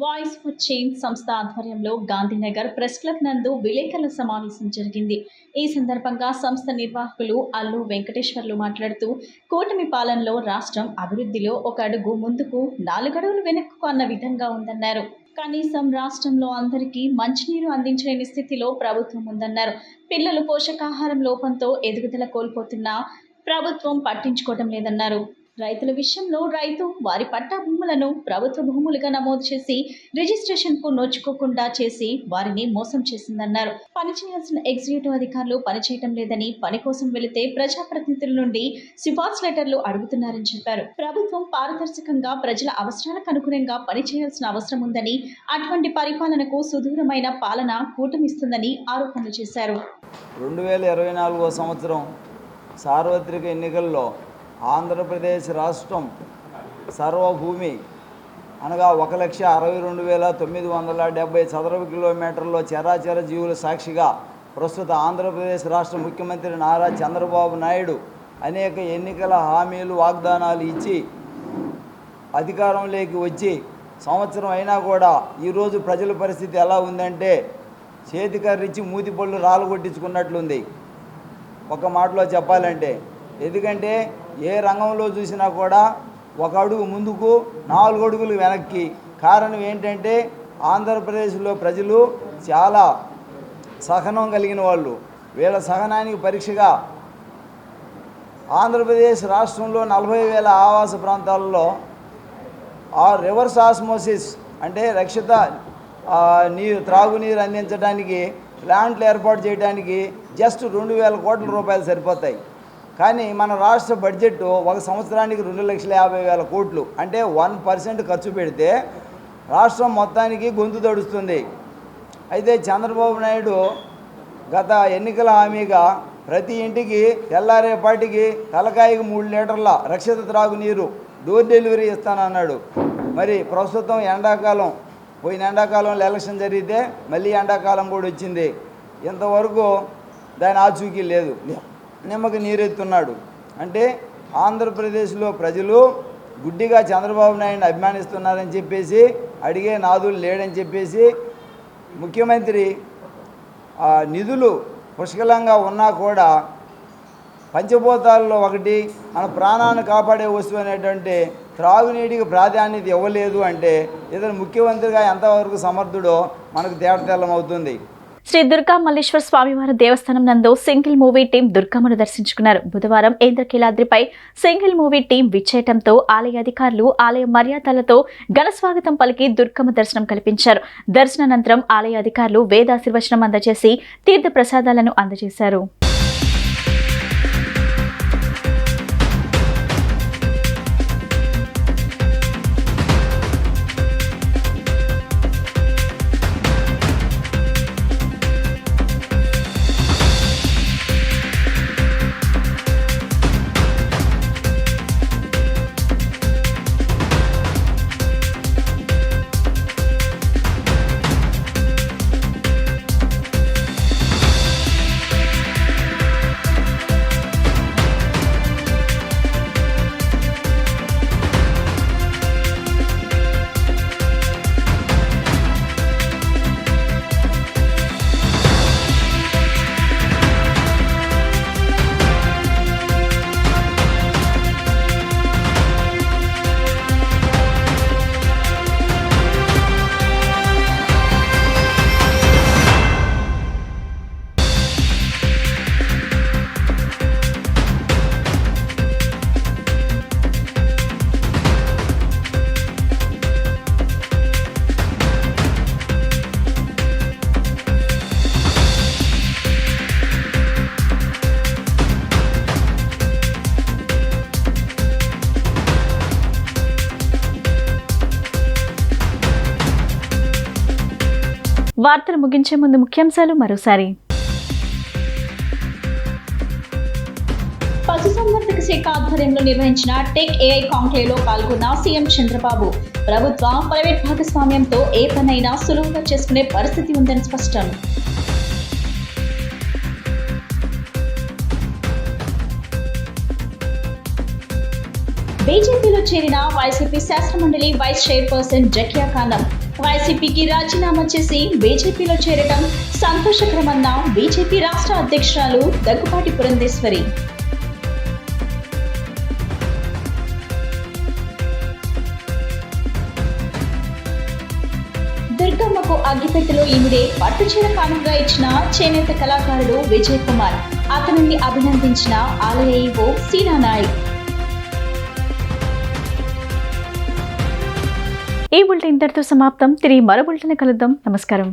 వాయిస్ ఫర్ చేంజ్ సంస్థ ఆధ్వర్యంలో గాంధీనగర్ ప్రెస్ క్లబ్ నందు విలేకరుల సమావేశం జరిగింది. ఈ సందర్భంగా సంస్థ నిర్వాహకులు అల్లు వెంకటేశ్వర్లు మాట్లాడుతూ, కూటమి పాలనలో రాష్ట్రం అభివృద్ధిలో ఒక అడుగు ముందుకు 4 అడుగులు వెనక్కు అన్న విధంగా ఉందన్నారు. కనీసం రాష్ట్రంలో అందరికీ మంచినీరు అందించలేని స్థితిలో ప్రభుత్వం ఉందన్నారు. పిల్లలు పోషకాహారం లోపంతో ఎదుగుదల కోల్పోతున్నా ప్రభుత్వం పట్టించుకోవడం లేదన్నారు. రైతుల విషయంలో రైతు వారి పట్టా భూములను ప్రభుత్వ భూములుగా నమోదు చేసి రిజిస్ట్రేషన్కు నోచుకోకుండా చేసి వారిని మోసం చేసిందన్నారు. పనిచేయాల్సిన ఎగ్జిక్యూటివ్ అధికారులు పనిచేయటం లేదని, పని కోసం వెళితే ప్రజాప్రతినిధుల నుండి సిఫార్సు లెటర్లు అడుగుతున్నారని చెప్పారు. ప్రభుత్వం పారదర్శకంగా ప్రజల అవసరాలకు అనుగుణంగా పనిచేయాల్సిన అవసరం ఉందని, అటువంటి పరిపాలనకు సుదూరమైన పాలన కూటమిస్తుందని ఆరోపణలు చేశారు. 2024 సంవత్సరం సార్వత్రిక ఎన్నికల్లో ఆంధ్రప్రదేశ్ రాష్ట్రం సర్వభూమి అనగా 1,62,970 చదరపు కిలోమీటర్లో చరాచర జీవుల సాక్షిగా ప్రస్తుత ఆంధ్రప్రదేశ్ రాష్ట్ర ముఖ్యమంత్రి నారా చంద్రబాబు నాయుడు అనేక ఎన్నికల హామీలు, వాగ్దానాలు ఇచ్చి అధికారంలోకి వచ్చి సంవత్సరం అయినా కూడా ఈరోజు ప్రజల పరిస్థితి ఎలా ఉందంటే చేతికర్రిచ్చి మూతి పళ్ళు రాళ్ళు కొట్టించుకున్నట్లుంది ఒక మాటలో చెప్పాలంటే. ఎందుకంటే ఏ రంగంలో చూసినా కూడా ఒక అడుగు ముందుకు 4 అడుగులు వెనక్కి. కారణం ఏంటంటే ఆంధ్రప్రదేశ్లో ప్రజలు చాలా సహనం కలిగిన వాళ్ళు. వీళ్ళ సహనానికి పరీక్షగా ఆంధ్రప్రదేశ్ రాష్ట్రంలో 40,000 ఆవాస ప్రాంతాలలో రివర్స్ ఆస్మోసిస్ అంటే రక్షిత త్రాగునీరు అందించడానికి ప్లాంట్లు ఏర్పాటు చేయడానికి జస్ట్ 2,000 కోట్ల రూపాయలు సరిపోతాయి. కానీ మన రాష్ట్ర బడ్జెట్ ఒక సంవత్సరానికి 2,50,000 కోట్లు అంటే 1% ఖర్చు పెడితే రాష్ట్రం మొత్తానికి గొంతు తడుస్తుంది. అయితే చంద్రబాబు నాయుడు గత ఎన్నికల హామీగా ప్రతి ఇంటికి తెల్లారేపాటికి తలకాయకి 3 లీటర్ల రక్షిత త్రాగునీరు డోర్ డెలివరీ ఇస్తానన్నాడు. మరి ప్రస్తుతం ఎండాకాలం, పోయిన ఎండాకాలంలో ఎలక్షన్ జరిగితే మళ్ళీ ఎండాకాలం కూడా వచ్చింది. ఇంతవరకు దాని ఆచూకీ లేదు. నిమ్మకి నీరెత్తున్నాడు. అంటే ఆంధ్రప్రదేశ్లో ప్రజలు గుడ్డిగా చంద్రబాబు నాయుడిని అభిమానిస్తున్నారని చెప్పేసి, అడిగే నాదులు లేడని చెప్పేసి, ముఖ్యమంత్రి నిధులు పుష్కలంగా ఉన్నా కూడా పంచభూతాల్లో ఒకటి మన ప్రాణాన్ని కాపాడే వస్తువు అనేటువంటి త్రాగునీటికి ప్రాధాన్యత ఇవ్వలేదు అంటే ఇతను ముఖ్యమంత్రిగా ఎంతవరకు సమర్థుడో మనకు తేటతెల్లమవుతుంది. శ్రీ దుర్గా మల్లేశ్వర స్వామివారి దేవస్థానం నందు సింగిల్ మూవీ టీం దుర్గమ్మను దర్శించుకున్నారు. బుధవారం ఇంద్రకీలాద్రిపై సింగిల్ మూవీ టీం విచ్చేయటంతో ఆలయ అధికారులు ఆలయ మర్యాదలతో ఘన స్వాగతం పలికి దుర్గమ్మ దర్శనం కల్పించారు. దర్శనానంతరం ఆలయ అధికారులు వేదాశీర్వచనం అందజేసి తీర్థ ప్రసాదాలను అందజేశారు. వార్తలు ముగించే ముందు ముఖ్యాంశాలు మరోసారి. పశుసంవర్ధక శాఖ ఆధ్వర్యంలో నిర్వహించిన టెక్ ఏఐ కాంక్లేవ్లో పాల్గొన్న సీఎం చంద్రబాబు ప్రభుత్వ ప్రైవేట్ భాగస్వామ్యంతో ఏ పనైనా సులువుగా చేసుకునే పరిస్థితి ఉందని స్పష్టం. బీజేపీలో చేరిన వైసీపీ శాసనమండలి వైస్ చైర్పర్సన్ జకియా ఖానం వైసీపీకి రాజీనామా చేసి బీజేపీలో చేరడం సంతోషకరమన్న బీజేపీ రాష్ట్ర అధ్యక్షురాలు దగ్గుపాటి పురంధేశ్వరి. దుర్గమ్మకు అగ్గిపెట్టెలో ఈమిడే పట్టుచీర కానుకగా ఇచ్చిన చేనేత కళాకారుడు విజయ్ కుమార్. అతనిని అభినందించిన ఆలయ ఈవో సీనా నాయక్. ఈ బులెటిన్ ఇంతటితో సమాప్తం. తిరిగి మరో బులెటిన్ కలుద్దాం. నమస్కారం.